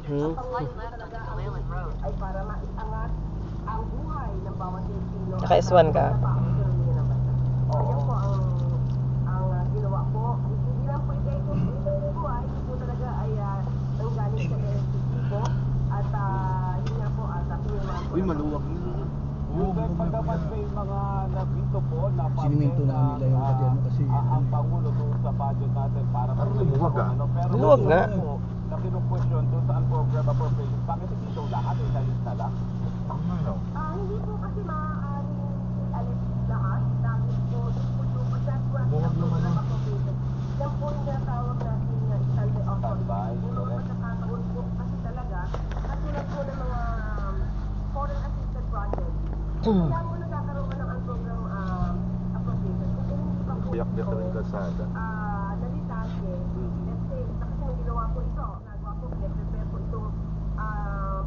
Ang panglayo talaga ay para maiangat ang buhay ng bawat Pilipino. Naka S1 ka? Kaya po ang ginawa ko, hindi lang po ito buhay, ito po talaga ay nanggaling sa LCD ko at yun nga po at pinirmahan po. Uy, maluwag na. Yung pagdapat may mga nabito po na Siniminto na nila yung katiyan kasi ang Pangulo doon sa budget natin para luwag ah. Pero Luwag nga. po, na kinukwestiyon doon sa unprogram appropriations, bakit hindi daw lahat ay nalis na lang? Hindi po kasi maaaring ialis lahat dahil po yung pagkakwa ng program appropriation. Yan po yung tinatawag natin na standby Standby, authority. Yung mga correct. pagkakataon po kasi talaga, katulad po ng mga foreign assisted projects. Kaya po nagkakaroon ka ng program appropriation. Kung hindi pa po Biyak-biyak na rin kalsada. nalitake, let's say, kasi ang ginawa ko ito, nagawa ko, prepare po itong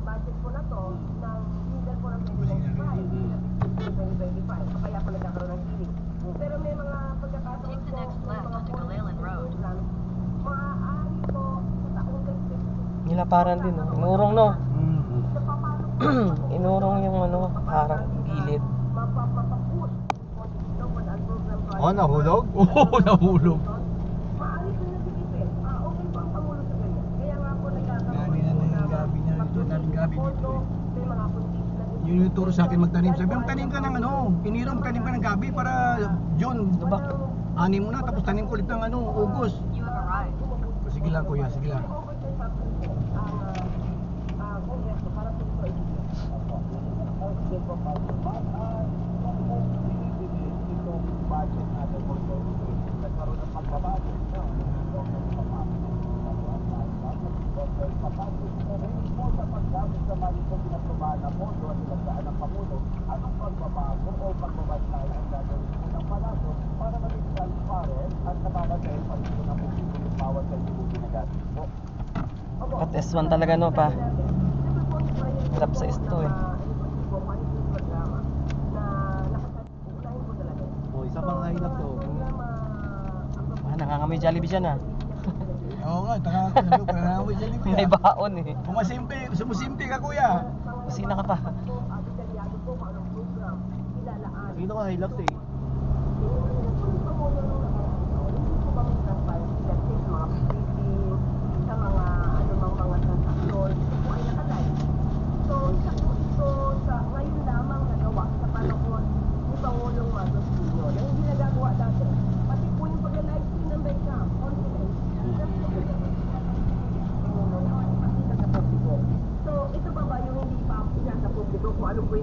budget po na to ng legal po ng 2025. So kaya po nagkakaroon ng hearing. Pero may mga pagkakataon po, may mga maaari po sa taong Nilaparan din, no? Inurong, no? sa papalo po, Inurong yung ano, parang gilid. mapapapush po dito po ang program project. Oh, nahulog? Oo, nahulog. Maaari po na silipin. Okay po ang Pangulo sa ganyan. Kaya nga po nagkakaroon Gabi na po ng ng gabi niya. Ito, daling gabi dito pondo, eh. may mga puntis na din. Yun yung turo sa akin magtanim. Sabi mo, tanim ka ng ano, piniram, tanim ka ng gabi para June. Lubak. Ani mo na, tapos tanim ko ulit ng ano, August. Sige lang kuya, sige lang. Budget natin po ito, nagkaroon ng pagbabago. Hindi po sa paggamit sa mali po pinagbabahan na pondo at ilagdaan ng Pangulo, anong pagbabago o pagbabantay ang gagawin po ng palaso para maging transparent at nababantayan pa rin po ng publiko ng bawat sa hindi ginagamit po. At S1 talaga, no, pa? Hirap sa isto, eh. Oh, isa pang hilak to. Nangangamoy Jollibee dyan, ah. Oo nga, taka ka na ako dyan kuya. May baon, eh. Sumusimpi ka kuya. Kusina ka pa. Nakita ko hilak to eh.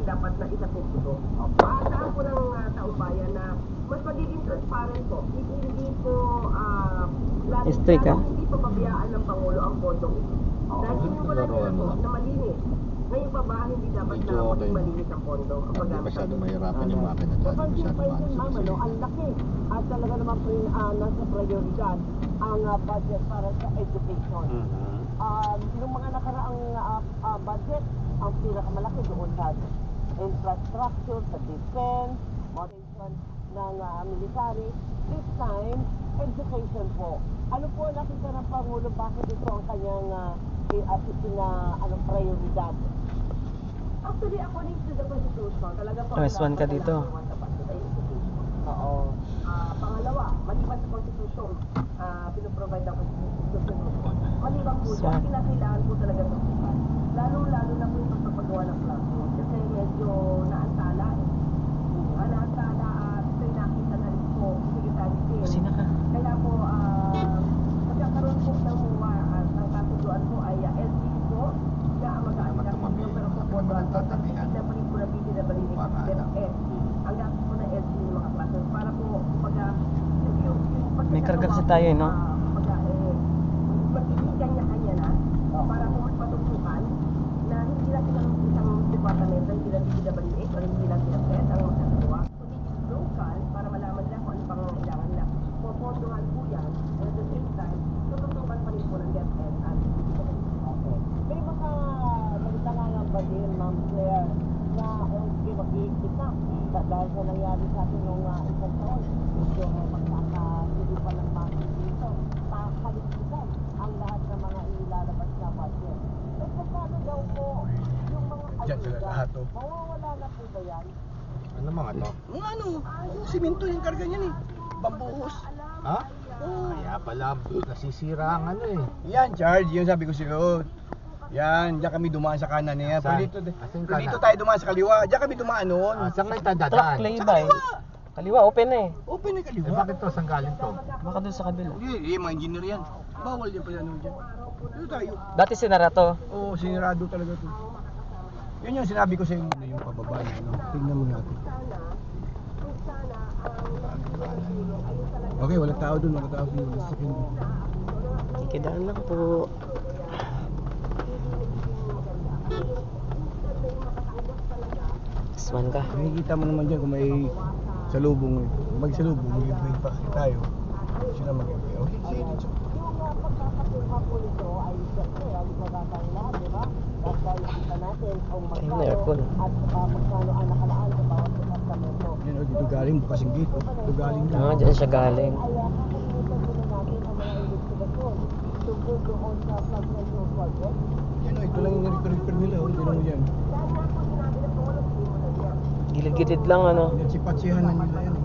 dapat na isa publiko. Saan po ng taong bayan na mas magiging transparent po, hindi po Strict, ah. hindi po pabayaan ng Pangulo ang botong ito. Dahil sinimulan nila po na malinis. Ngayon pa ba hindi dapat Medyo na okay. maging malinis ang pondo? Hindi masyadong mahirapan yung makina dyan. Masyadong malas. Ang laki at talaga naman po nasa prioridad ang budget para sa education. Yung mga nakaraang budget, ang pinakamalaki doon sa infrastructure, sa defense, moderation ng military. This time, education po. Ano po nakita ng Pangulo, bakit ito ang kanyang prioridad? Actually, according to the Constitution, talaga po S1 ka dito. Oo. Pangalawa, maliban sa Constitution, pinoprovide ang Constitution. Maliban po siya, kinakailangan po talaga ito. Lalo-lalo na po yung pagpapagawa ng classroom. Kasi medyo naantala eh. Naantala at nakita na rin po Secretary Tim. Kusina ka. Kaya po, magkakaroon po ng MUA at ang kasunduan po ay LGU po na ang mag-aasikaso po pero po po doon po sa pinabalik po na pinabalik ang gastos po ng LGU ng mga classes para po May karga kasi tayo, no? magiging kanya-kanya na para po magpatungkuhan na hindi lang silang isang departamento, hindi lang DPWH o hindi lang silang FED ang magkakawa. Kundi local para malaman nila kung ano pangangailangan nila. Popondohan po yan and at the same time, tututukan pa rin po ng DepEd at okay. May mga nagita nga ng badil, Ma'am Claire, na mag-iikit na dahil sa nangyari sa atin nung isang taon. Medyo magkakasili pa ng mga dito. Kaligpitan ang lahat ng mga ilalabas na budget. So Diyan sila lahat to. Mawawala na po ba yan? Ano mga to? Mga ano, yung simento yung karga niyan eh. Bambuhos. Ha? Oo. Kaya pala nasisira ang ano eh. Yan, Charles, yun sabi ko sa'yo. Yan, diyan kami dumaan sa kanan niya. Saan? Pero dito, Asan pero dito kanan? tayo dumaan sa kaliwa. Diyan kami dumaan noon. Saan kayo Truck tadadaan? play Sa ba eh? kaliwa. Kaliwa, open na eh. Open na Eh kaliwa. bakit to? Saan galing to? Baka doon sa kabila. Hindi, mga engineer yan. Bawal yan pala ano dyan. Dito tayo. Dati sinara to. Oo, sinirado talaga to. Yun yung sinabi ko sa inyo, yung pababa na ano. Tingnan mo natin. Okay, walang tao doon, walang tao doon. Sa second. Kikidaan lang po. Aswan ka. Nakikita mo naman dyan kung may salubong. Magsalubong, may pa tayo. Sila mag-ibig. Okay, sige, dito. Yung pagkakakuha po nito ay siyempre, ang matatang na, di ba? At kita natin kung Ayun na magkano aircon. at magkano ang nakalaan sa bawat departamento. Yan, oh, dito galing, bukas yung gate. Oh. Dito galing dyan. Ah, dyan siya galing. Ay kakalimutan muna natin ang mga investigasyon tungkol doon sa flood control project. Yan, oh, ito lang yung repair nila. Oh. Tignan mo dyan. Gilid-gilid lang ano. Yan, sipatsihan na nila yan. Eh.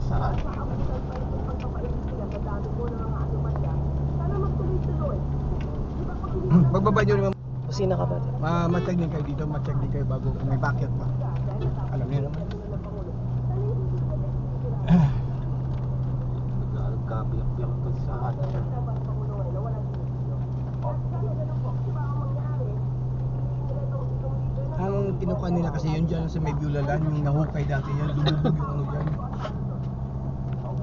Saan? Pagbaba nyo naman, Kusina ka ba? ma-check din kayo dito, ma-check din kayo bago may bucket pa. Alam niyo naman. Nagkabiyak-biyak to sa atin. Ang kinukuha nila kasi yun dyan sa may Bulalan, yung nahukay dati yan, lumubog yung ano dyan.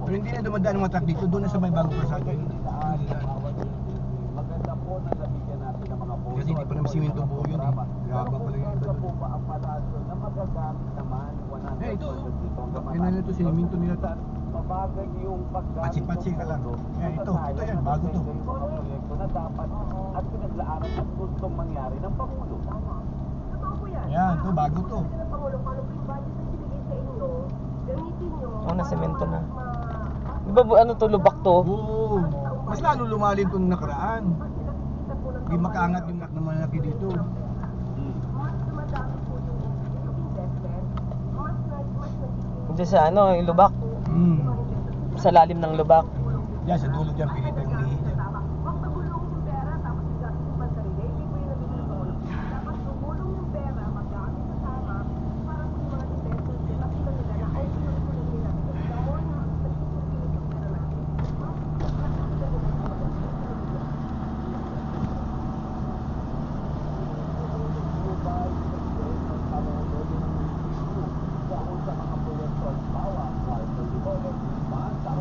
Pero hindi na dumadaan ang mga truck dito, doon na sa may bagong kalsada. Maganda po na nabigyan natin ng mga Kasi hindi pa naman simento buo yun eh. Graba pala yun. Ito po ba ang palasyo na magagamit naman 100% Eh, ito. dito ang Yan na nito, simento nila to. Mabagay yung paggamit Patsi-patsi ka lang. Yan, ito yan, bago to. Yung mga proyekto na dapat at pinaglaaran at gustong mangyari ng Pangulo. Yan, to bago to. Oh, na semento na. Di ba ano to, lubak to? Oo. Mas lalo lumalim itong nakaraan. Hindi makaangat yung naman natin dito. Diyan sa ano, yung lubak. Hmm. Sa lalim ng lubak. Yan, sa dulo dyan, pinita yung lihi dyan.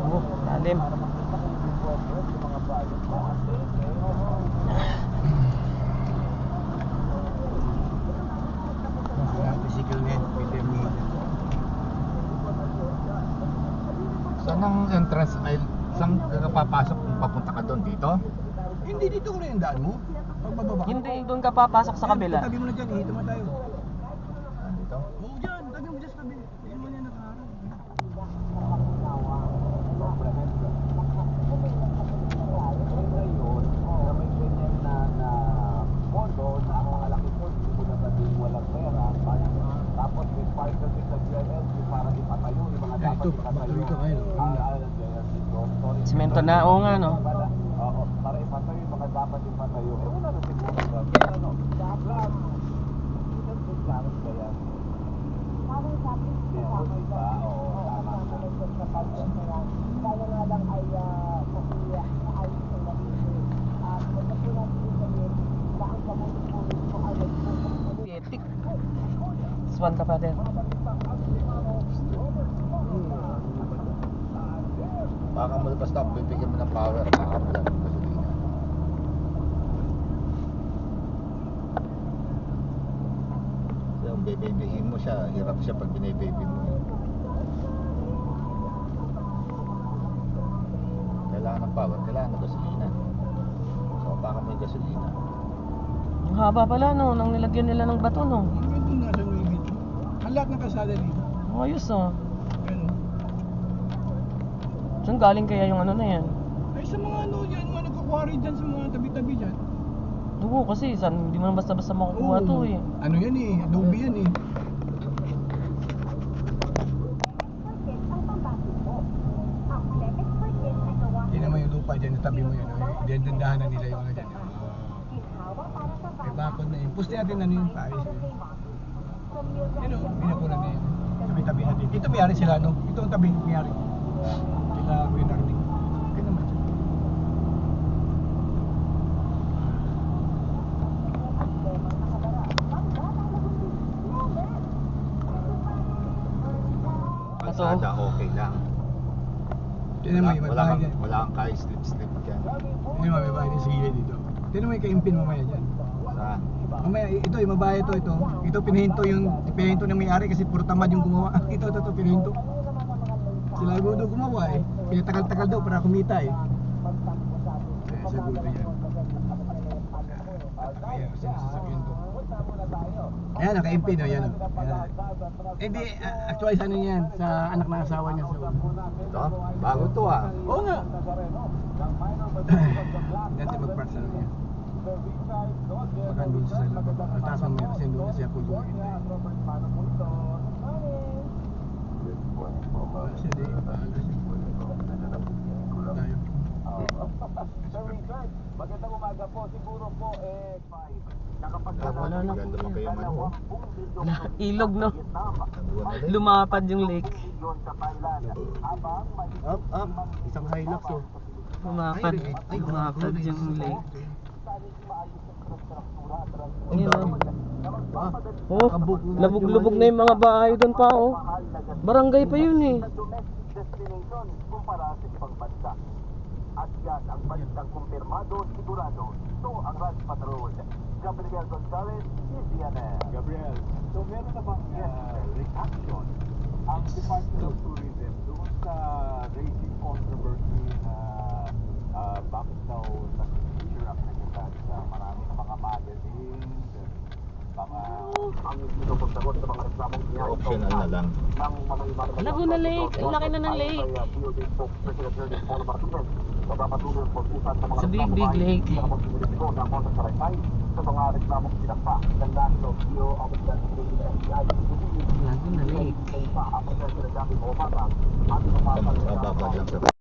Oh, lalim. Physical net, determined. Saan ang entrance aisle? Saan ka papasok kung papunta ka doon dito? Hindi, dito ko na yung daan mo. Pagbababa ka. Hindi, doon ka papasok sa kabila. Tabi mo na dyan, hihito mo tayo. Dito? Oo, dyan. Tabi mo dyan sa tabi. Hindi mo yan nakaharap. Ngayon, na may ganyan na pondo, na malaki pondo, hindi na sabihin walang pera, tapos may part of it sa GLLC para ipatayo yung mga Eh, dapat ito, ipatayo. bato ito kayo. Semento na, oo nga no. Oo, para ipatayo yung mga dapat ipatayo. Eh, wala na siguro. Kaya ano, dapat, hindi na challenge kaya. Parang sabi ko, diba? Oo, tama po. Kaya nga lang ay kasi ayos ang nabili. At ito po natin sabihin, saan ka mo kung ay nagpupunta. Epic. Aswan ka pa din. Baka mo basta bibigyan mo ng power, makakabulan ng gasolina. So, yung babyhin mo siya, hirap siya pag binibaby mo. Kailangan ng power, kailangan ng gasolina. So, baka may gasolina. Ang haba pala no, nang nilagyan nila ng bato no. Ang ganda nga sa may dito. Ang lahat ng kalsada dito. Ayos oh. Ano? Saan galing kaya yung ano na yan? Ay, sa mga ano dyan, mga nagkakwari dyan sa mga tabi-tabi dyan. Oo, kasi hindi mo na basta-basta makukuha to eh. Ano yan eh, Adobe yan eh. Yan naman yung lupa dyan, tabi mo yan. Dindahan na nila yung mga dyan. May bakod na yun. Pusti natin ano yung paayos. Yan o, pinakulan na yan. Tabi-tabi natin. Ito may-ari sila, no? Ito ang tabi, may-ari. Sila, Kuya Nardi. Okay naman siya. Kalsada, okay lang. Tignan mo yung may bahay dyan. Wala kang kaya slip-slip dyan. Tignan mo may bahay dyan sa gilid dito. Tignan mo yung kaimpin mamaya dyan. Saan? Mamaya, ito yung mabahay ito. Ito pinahinto ng may-ari kasi puro tamad yung gumawa. Ito, pinahinto. Sila daw gumawa eh. Pinatagal-tagal daw para kumita eh. Siguro yan. Ayan, kasi nasasakyan to. Ayan, naka-impin o, yan o. Hindi, actually sa ano yan, sa anak ng asawa niya. Ito? Bago to ah. Oo nga. Dati mag-park sa ano yan. Baka doon sa labas. Ang taas mamaya kasi doon na siya kulungan. Kasi di, bahala siya. Tayo. Sir Richard, magandang umaga po. Siguro po, Wala na. Maganda pa kayong ano. Ilog no. Lumapad yung lake. Up. Isang Hilux oh. Lumapad yung lake. Ayun oh. Oh, labog-lubog na yung mga bahay doon pa oh. Barangay pa yun eh. destination kumpara sa ibang bansa. At yan ang balitang kumpirmado, sigurado. Ito ang Raj Patrol. Gabriel Gonzalez, CNN. Gabriel, so meron na bang reaction ang Department of Tourism doon sa racing controversy na bakit daw nag-feature ang Secretary sa maraming mga magazines, mga Ang hindi pagsagot sa mga reklamong niya. Optional na lang. Laguna Lake, ang laki na ng lake. Sa big lake. Sa mga reklamong pinagpa ng National Bureau of Laguna Lake. Mababa lang sa